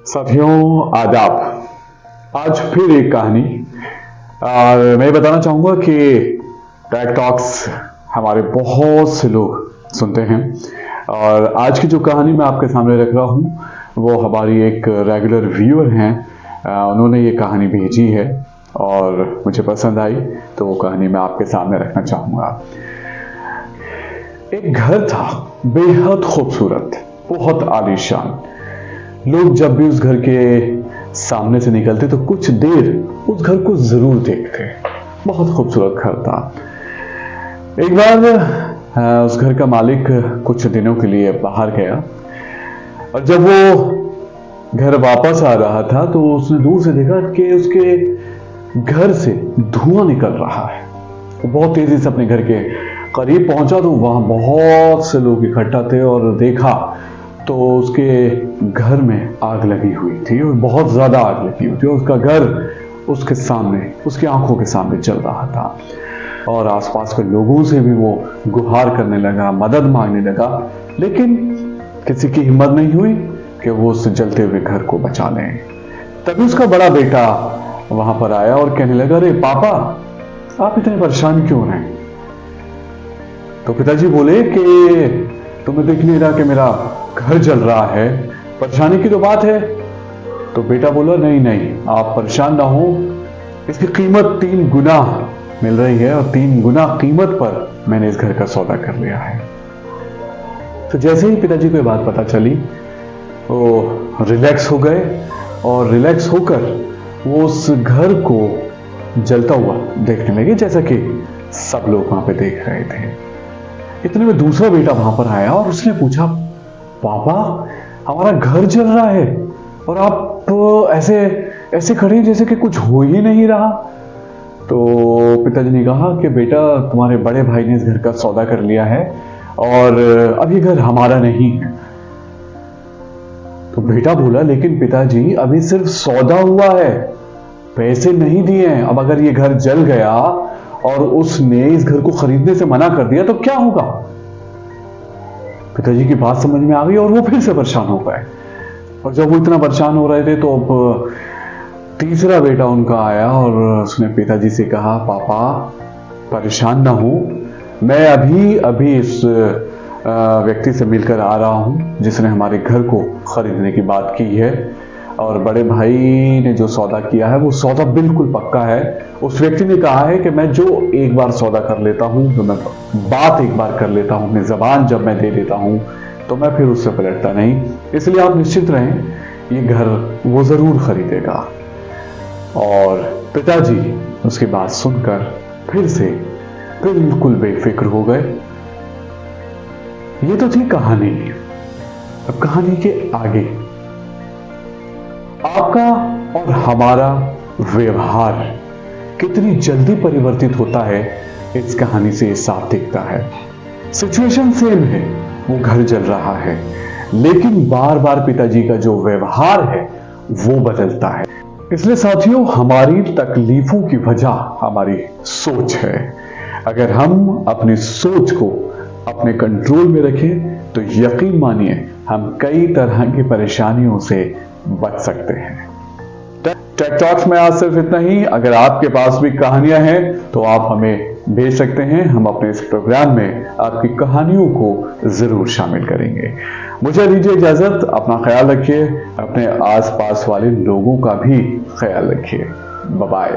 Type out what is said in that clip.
साथियों आदाब। आज फिर एक कहानी मैं बताना चाहूँगा कि टेक टॉक्स हमारे बहुत से लोग सुनते हैं और आज की जो कहानी मैं आपके सामने रख रहा हूँ वो हमारी एक रेगुलर व्यूअर हैं। उन्होंने ये कहानी भेजी है और मुझे पसंद आई तो वो कहानी मैं आपके सामने रखना चाहूँगा। एक घर था बेहद खूबसूरत, बहुत आलीशान। लोग जब भी उस घर के सामने से निकलते तो कुछ देर उस घर को जरूर देखते। बहुत खूबसूरत घर था। एक बार उस घर का मालिक कुछ दिनों के लिए बाहर गया और जब वो घर वापस आ रहा था तो उसने दूर से देखा कि उसके घर से धुआं निकल रहा है। वो बहुत तेजी से अपने घर के करीब पहुंचा तो वहां बहुत से लोग इकट्ठा थे और देखा तो उसके घर में आग लगी हुई थी और बहुत ज्यादा आग लगी हुई थी। उसका घर उसके सामने, उसकी आंखों के सामने जल रहा था और आसपास के लोगों से भी वो गुहार करने लगा, मदद मांगने लगा, लेकिन किसी की हिम्मत नहीं हुई कि वो उस जलते हुए घर को बचा ले। तभी उसका बड़ा बेटा वहां पर आया और कहने लगा, अरे पापा, आप इतने परेशान क्यों हैं? तो पिताजी बोले कि तुम्हें देख नहीं रहा कि मेरा घर जल रहा है, परेशानी की तो बात है। तो बेटा बोला, नहीं नहीं, आप परेशान ना हो, इसकी कीमत 3 गुना मिल रही है और 3 गुना कीमत पर मैंने इस घर का सौदा कर लिया है। तो जैसे ही पिताजी को ये बात पता चली वो रिलैक्स हो गए और रिलैक्स होकर वो उस घर को जलता हुआ देखने लगे जैसा कि सब लोग वहां पे देख रहे थे। इतने में दूसरा बेटा वहां पर आया और उसने पूछा, पापा, हमारा घर जल रहा है और आप ऐसे खड़े हैं जैसे कि कुछ हो ही नहीं रहा। तो पिताजी ने कहा कि बेटा, तुम्हारे बड़े भाई ने इस घर का सौदा कर लिया है और अब ये घर हमारा नहीं है। तो बेटा बोला, लेकिन पिताजी, अभी सिर्फ सौदा हुआ है, पैसे नहीं दिए हैं। अब अगर ये घर जल गया और उसने इस घर को खरीदने से मना कर दिया तो क्या होगा? पिताजी की बात समझ में आ गई और वो फिर से परेशान हो गए। और जब वो इतना परेशान हो रहे थे तो अब तीसरा बेटा उनका आया और उसने पिताजी से कहा, पापा, परेशान ना हो, मैं अभी इस व्यक्ति से मिलकर आ रहा हूं जिसने हमारे घर को खरीदने की बात की है और बड़े भाई ने जो सौदा किया है वो सौदा बिल्कुल पक्का है। उस व्यक्ति ने कहा है कि मैं जो एक बार सौदा कर लेता हूं, जो मैं बात एक बार कर लेता हूं, अपनी जबान जब मैं दे देता हूं तो मैं फिर उससे पलटता नहीं, इसलिए आप निश्चित रहें, ये घर वो जरूर खरीदेगा। और पिताजी उसकी बात सुनकर फिर से बिल्कुल बेफिक्र हो गए। ये तो थी कहानी। अब कहानी के आगे आपका और हमारा व्यवहार कितनी जल्दी परिवर्तित होता है इस कहानी से साफ दिखता है। सिचुएशन सेम है, वो घर जल रहा है, लेकिन बार बार पिताजी का जो व्यवहार है वो बदलता है। इसलिए साथियों, हमारी तकलीफों की वजह हमारी सोच है। अगर हम अपनी सोच को अपने कंट्रोल में रखें तो यकीन मानिए हम कई तरह की परेशानियों से बच सकते हैं। टेक टॉक्स में आज सिर्फ इतना ही। अगर आपके पास भी कहानियां हैं तो आप हमें भेज सकते हैं। हम अपने इस प्रोग्राम में आपकी कहानियों को जरूर शामिल करेंगे। मुझे दीजिए इजाजत। अपना ख्याल रखिए, अपने आसपास वाले लोगों का भी ख्याल रखिए। Bye bye.